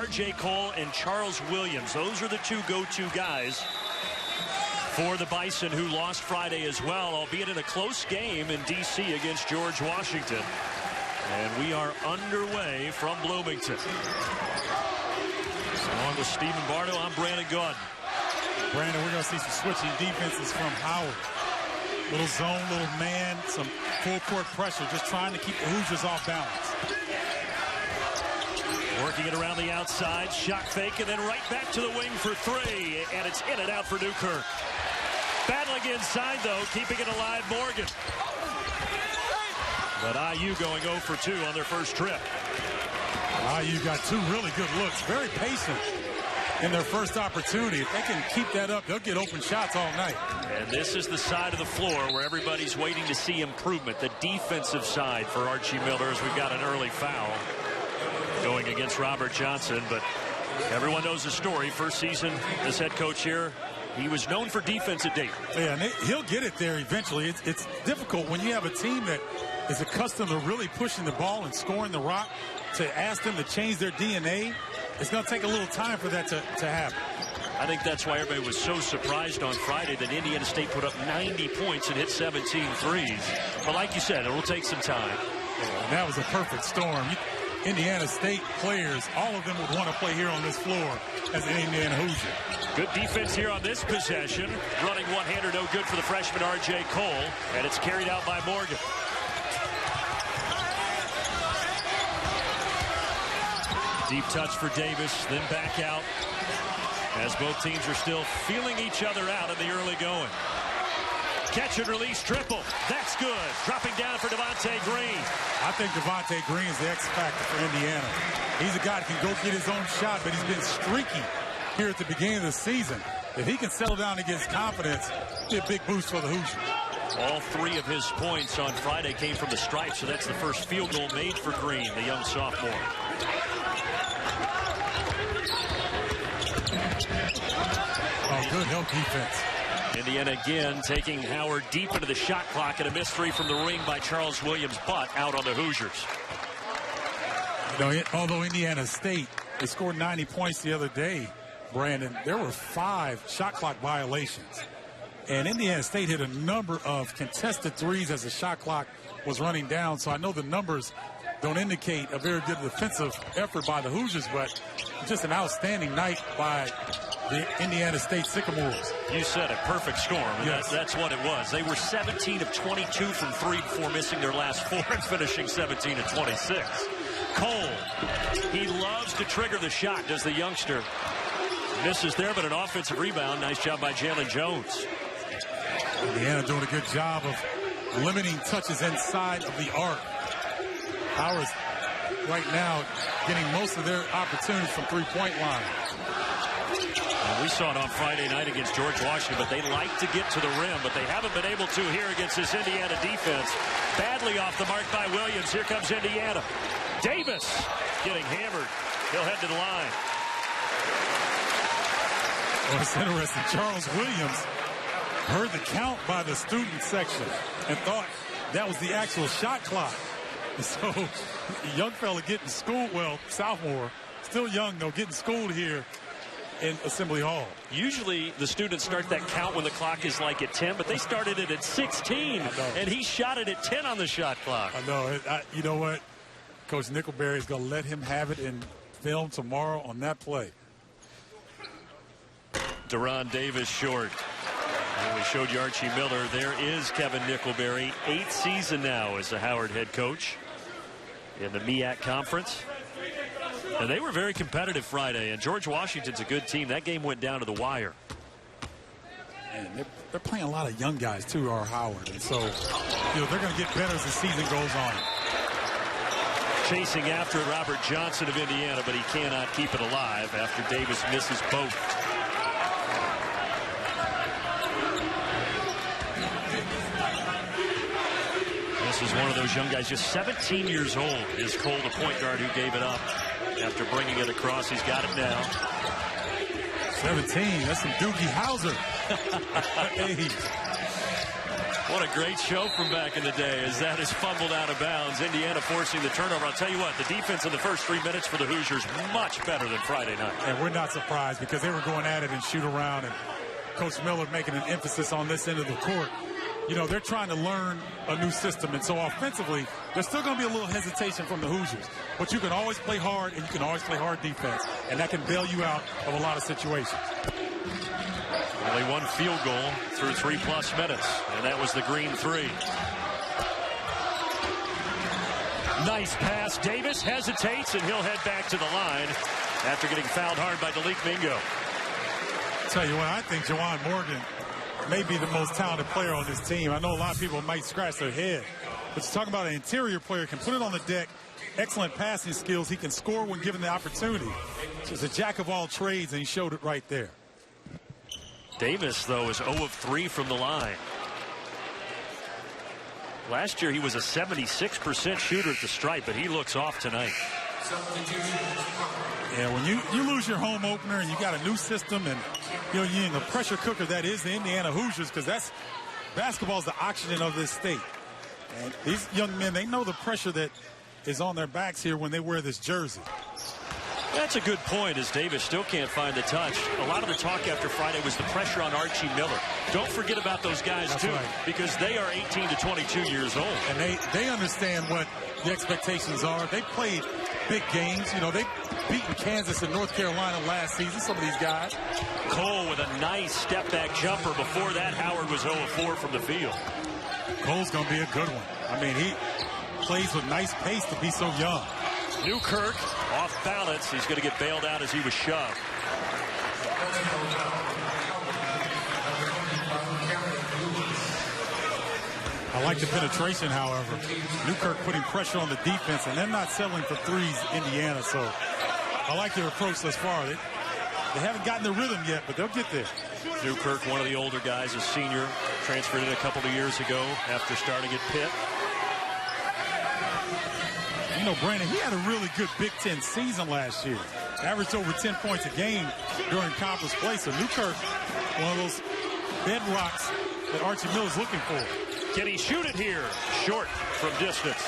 R.J. Cole and Charles Williams. Those are the two go-to guys for the Bison, who lost Friday as well, albeit in a close game in D.C. against George Washington. And we are underway from Bloomington. Along with Stephen Bardo, I'm Brandon Gaudin. Brandon, we're going to see some switching defenses from Howard. Little zone, little man, some full court pressure, just trying to keep the Hoosiers off balance. Working it around the outside, shot fake, and then right back to the wing for three. And it's in and out for Newkirk. Battling inside, though, keeping it alive, Morgan. But IU going 0 for 2 on their first trip. IU got two really good looks, very patient in their first opportunity. If they can keep that up, they'll get open shots all night. And this is the side of the floor where everybody's waiting to see improvement, the defensive side for Archie Miller, as we've got an early foul going against Robert Johnson. But everyone knows the story. First season as head coach here, he was known for defense at Dayton. Yeah, and he'll get it there eventually. It's difficult when you have a team that is accustomed to really pushing the ball and scoring the rock, to ask them to change their DNA. It's going to take a little time for that to happen. I think that's why everybody was so surprised on Friday that Indiana State put up 90 points and hit 17 threes. But like you said, it will take some time. And that was a perfect storm. Indiana State players, all of them would want to play here on this floor as an Indiana Hoosier. Good defense here on this possession. Running one-hander, no good for the freshman R.J. Cole. And it's carried out by Morgan. Deep touch for Davis, then back out as both teams are still feeling each other out in the early going. Catch and release triple. That's good. Dropping down for Devontae Green. I think Devontae Green is the X factor for Indiana. He's a guy that can go get his own shot, but he's been streaky here at the beginning of the season. If he can settle down and get his confidence, it'll be a big boost for the Hoosiers. All three of his points on Friday came from the stripe, so that's the first field goal made for Green, the young sophomore. Oh, good help defense. Indiana again taking Howard deep into the shot clock, and a missed three from the ring by Charles Williams, but out on the Hoosiers. You know, although Indiana State, they scored 90 points the other day, Brandon, there were 5 shot clock violations. And Indiana State hit a number of contested threes as the shot clock was running down. So I know the numbers don't indicate a very good defensive effort by the Hoosiers, but just an outstanding night by the Indiana State Sycamores. You said a perfect storm. Yes. That's what it was. They were 17 of 22 from 3 before missing their last 4 and finishing 17 of 26. Cole, he loves to trigger the shot, does the youngster. Misses there, but an offensive rebound. Nice job by Jalen Jones. Indiana doing a good job of limiting touches inside of the arc. Howard's right now getting most of their opportunities from three-point line. And we saw it on Friday night against George Washington, but they like to get to the rim, but they haven't been able to here against this Indiana defense. Badly off the mark by Williams. Here comes Indiana. Davis getting hammered. He'll head to the line. Well, it's interesting. Charles Williams heard the count by the student section and thought that was the actual shot clock. So, a young fella getting schooled, well, sophomore, still young though, getting schooled here in Assembly Hall. Usually the students start that count when the clock is like at 10, but they started it at 16, and he shot it at 10 on the shot clock. I know. You know what? Coach Nickelberry is going to let him have it in film tomorrow on that play. Deron Davis short. And we showed you Archie Miller. There is Kevin Nickelberry, 8th season now as the Howard head coach in the MEAC Conference. And they were very competitive Friday, and George Washington's a good team. That game went down to the wire. And they're playing a lot of young guys, too, are Howard. And so, they're going to get better as the season goes on. Chasing after Robert Johnson of Indiana, but he cannot keep it alive after Davis misses both. This is one of those young guys, just 17 years old, is Cole, the point guard who gave it up. After bringing it across, he's got it now. 17, that's some Doogie Howser. Hey. What a great show from back in the day as that is fumbled out of bounds. Indiana forcing the turnover. I'll tell you what, the defense in the first 3 minutes for the Hoosiers much better than Friday night. And we're not surprised because they were going at it and shoot around, and Coach Miller making an emphasis on this end of the court. You know, they're trying to learn a new system, and so offensively, there's still going to be a little hesitation from the Hoosiers. But you can always play hard, and you can always play hard defense, and that can bail you out of a lot of situations. Only one field goal through 3+ minutes, and that was the Green 3. Nice pass. Davis hesitates, and he'll head back to the line after getting fouled hard by Dalik Mingo. I'll tell you what, I think Juwan Morgan may be the most talented player on this team. I know a lot of people might scratch their head, but you're talking about an interior player, can put it on the deck, excellent passing skills, he can score when given the opportunity. He's a jack of all trades, and he showed it right there. Davis, though, is 0 of 3 from the line. Last year, he was a 76% shooter at the stripe, but he looks off tonight. Yeah, when you lose your home opener and you got a new system, and you're in the pressure cooker that is the Indiana Hoosiers, because that's basketball's the oxygen of this state. And these young men, they know the pressure that is on their backs here when they wear this jersey. That's a good point, as Davis still can't find the touch. A lot of the talk after Friday was the pressure on Archie Miller. Don't forget about those guys, that's too, right, because they are 18 to 22 years old. And they understand what the expectations are. They played big games. You know, they beaten Kansas and North Carolina last season, some of these guys. Cole with a nice step-back jumper. Before that, Howard was 0 of 4 from the field. Cole's going to be a good one. I mean, he plays with nice pace to be so young. Newkirk off balance. He's going to get bailed out as he was shoved. I like the penetration, however. Newkirk putting pressure on the defense, and they're not settling for threes, Indiana. So I like their approach thus far. They haven't gotten the rhythm yet, but they'll get there. Newkirk, one of the older guys, a senior, transferred in a couple of years ago after starting at Pitt. You know, Brandon, he had a really good Big Ten season last year. Averaged over 10 points a game during conference play. So Newkirk, one of those bedrocks that Archie Miller's looking for. Can he shoot it here? Short from distance.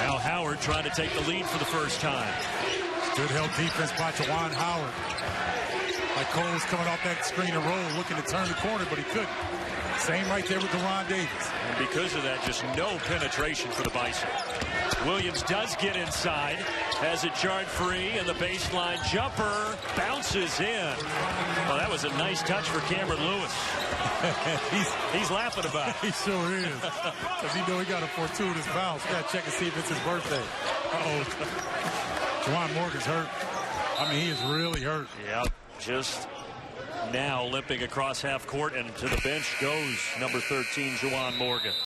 Now Howard trying to take the lead for the first time. Good help defense by Juwan Howard. Like Cole's coming off that screen and roll, looking to turn the corner, but he couldn't. Same right there with Deron Davis. And because of that, just no penetration for the Bison. Williams does get inside, has it jarred free, and the baseline jumper bounces in. Well, that was a nice touch for Cameron Lewis. he's laughing about it. He sure is. Because he know he got a fortuitous bounce. Got to check and see if it's his birthday. Uh-oh. Juwan Morgan's hurt. I mean, he is really hurt. Yep, just now limping across half court, and to the bench goes number 13, Juwan Morgan.